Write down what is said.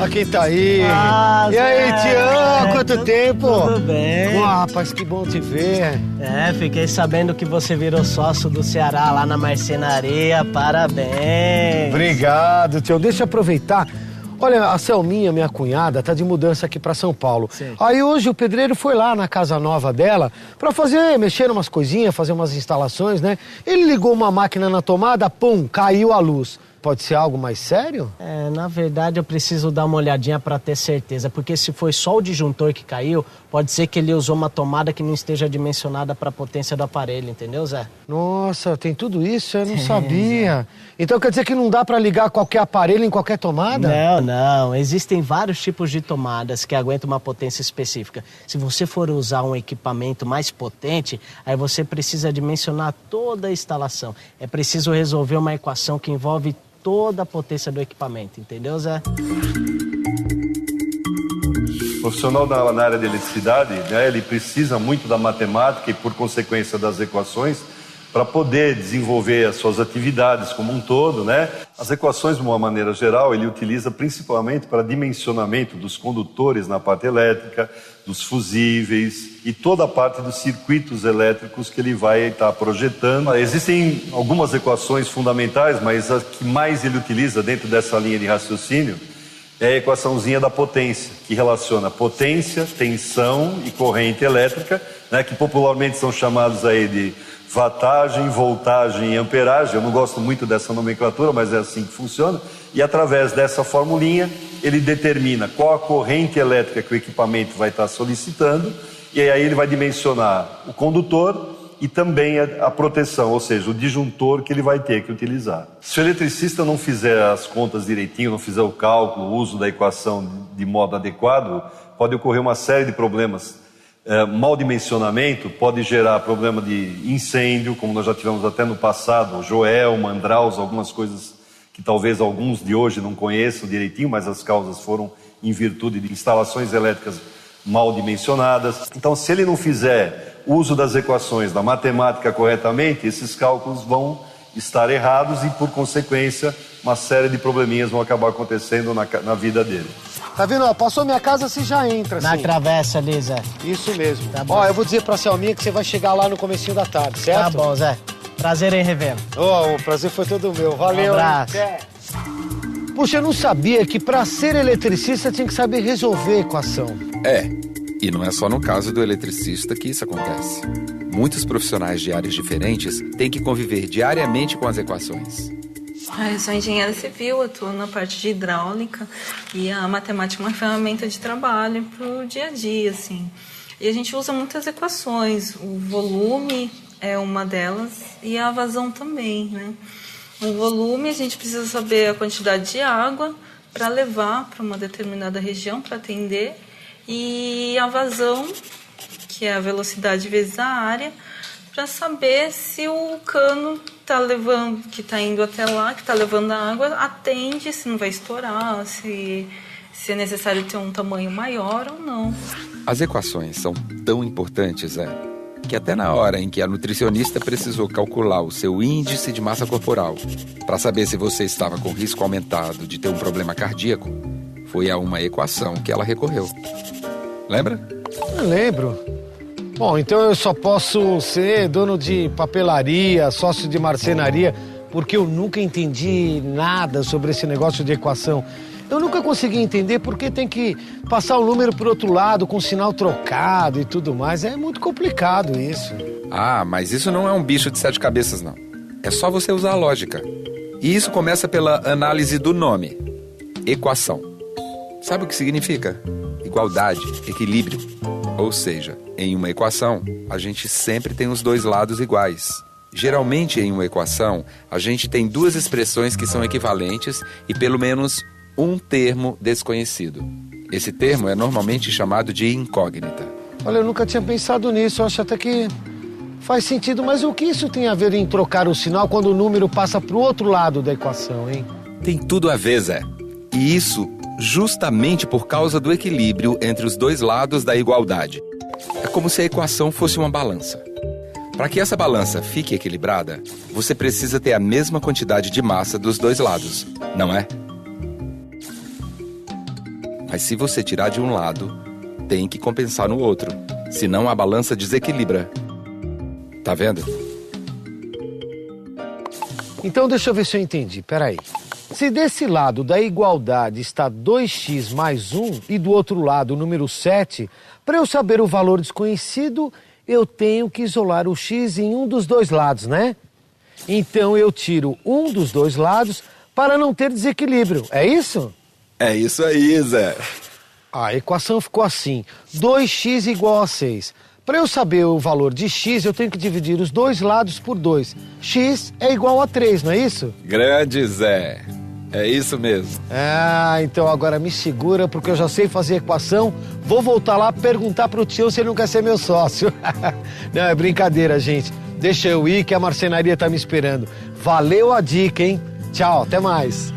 Olha quem tá aí. E aí, Tião, quanto tempo? Tudo bem. Rapaz, que bom te ver. Fiquei sabendo que você virou sócio do Ceará lá na marcenaria. Parabéns. Obrigado, Tião. Deixa eu aproveitar. Olha, a Selminha, minha cunhada, tá de mudança aqui pra São Paulo. Sim. Aí hoje o pedreiro foi lá na casa nova dela pra mexer umas coisinhas, fazer umas instalações, né? Ele ligou uma máquina na tomada, pum, caiu a luz. Pode ser algo mais sério? Na verdade eu preciso dar uma olhadinha pra ter certeza, porque se foi só o disjuntor que caiu, pode ser que ele usou uma tomada que não esteja dimensionada pra potência do aparelho, entendeu, Zé? Nossa, tem tudo isso? Eu não sabia. Então quer dizer que não dá pra ligar qualquer aparelho em qualquer tomada? Não. Existem vários tipos de tomadas que aguentam uma potência específica. Se você for usar um equipamento mais potente, aí você precisa dimensionar toda a instalação. É preciso resolver uma equação que envolve toda a potência do equipamento, entendeu, Zé? O profissional na área de eletricidade, né, ele precisa muito da matemática e, por consequência, das equações para poder desenvolver as suas atividades como um todo, né? As equações, de uma maneira geral, ele utiliza principalmente para dimensionamento dos condutores na parte elétrica, dos fusíveis e toda a parte dos circuitos elétricos que ele vai estar projetando. Existem algumas equações fundamentais, mas a que mais ele utiliza dentro dessa linha de raciocínio é a equaçãozinha da potência, que relaciona potência, tensão e corrente elétrica, né, que popularmente são chamados aí de wattagem, voltagem e amperagem. Eu não gosto muito dessa nomenclatura, mas é assim que funciona. E através dessa formulinha, ele determina qual a corrente elétrica que o equipamento vai estar solicitando, e aí ele vai dimensionar o condutor e também a proteção, ou seja, o disjuntor que ele vai ter que utilizar. Se o eletricista não fizer as contas direitinho, não fizer o cálculo, o uso da equação de modo adequado, pode ocorrer uma série de problemas. Mau dimensionamento pode gerar problema de incêndio, como nós já tivemos até no passado, Joel, Mandraus, algumas coisas que talvez alguns de hoje não conheçam direitinho, mas as causas foram em virtude de instalações elétricas mal dimensionadas. Então, se ele não fizer uso das equações, da matemática corretamente, esses cálculos vão estar errados e, por consequência, uma série de probleminhas vão acabar acontecendo na vida dele. Tá vendo? Ó, passou minha casa, você já entra, assim. Na travessa ali, Zé. Isso mesmo. Tá bom. Ó, eu vou dizer pra Selminha que você vai chegar lá no comecinho da tarde, certo? Tá bom, Zé. Prazer em revê-lo. Ó, o prazer foi todo meu. Valeu. Um abraço. Até. Puxa, eu não sabia que pra ser eletricista tinha que saber resolver equação. E não é só no caso do eletricista que isso acontece. Muitos profissionais de áreas diferentes têm que conviver diariamente com as equações. Eu sou engenheira civil, atuo na parte de hidráulica e a matemática é uma ferramenta de trabalho para o dia a dia, assim. E a gente usa muitas equações, o volume é uma delas e a vazão também, né? O volume, a gente precisa saber a quantidade de água para levar para uma determinada região para atender, e a vazão, que é a velocidade vezes a área, para saber se o cano está levando, que está indo até lá, que está levando a água, atende, se não vai estourar, se é necessário ter um tamanho maior ou não. As equações são tão importantes, que até na hora em que a nutricionista precisou calcular o seu índice de massa corporal para saber se você estava com risco aumentado de ter um problema cardíaco, foi a uma equação que ela recorreu. Lembra? Eu lembro. Bom, então eu só posso ser dono de papelaria, sócio de marcenaria, porque eu nunca entendi nada sobre esse negócio de equação. Eu nunca consegui entender por que tem que passar o número pro outro lado com sinal trocado e tudo mais. É muito complicado isso. Mas isso não é um bicho de 7 cabeças, não. É só você usar a lógica. E isso começa pela análise do nome. Equação. Sabe o que significa? Igualdade, equilíbrio. Ou seja, em uma equação, a gente sempre tem os dois lados iguais. Geralmente, em uma equação, a gente tem duas expressões que são equivalentes e pelo menos um termo desconhecido. Esse termo é normalmente chamado de incógnita. Olha, eu nunca tinha pensado nisso. Eu acho até que faz sentido. Mas o que isso tem a ver em trocar o sinal quando o número passa para o outro lado da equação, hein? Tem tudo a ver, Zé. E isso justamente por causa do equilíbrio entre os dois lados da igualdade. É como se a equação fosse uma balança. Para que essa balança fique equilibrada, você precisa ter a mesma quantidade de massa dos dois lados, não é? Mas se você tirar de um lado, tem que compensar no outro. Senão a balança desequilibra. Tá vendo? Então deixa eu ver se eu entendi, peraí. Se desse lado da igualdade está 2x mais 1 e do outro lado o número 7, para eu saber o valor desconhecido, eu tenho que isolar o x em um dos dois lados, né? Então eu tiro um dos dois lados para não ter desequilíbrio, é isso? É isso aí, Zé. A equação ficou assim, 2x igual a 6. Para eu saber o valor de x, eu tenho que dividir os dois lados por 2. X é igual a 3, não é isso? Grande Zé. É isso mesmo. Ah, então agora me segura, porque eu já sei fazer equação. Vou voltar lá perguntar pro tio se ele não quer ser meu sócio. Não, é brincadeira, gente. Deixa eu ir que a marcenaria tá me esperando. Valeu a dica, hein? Tchau, até mais.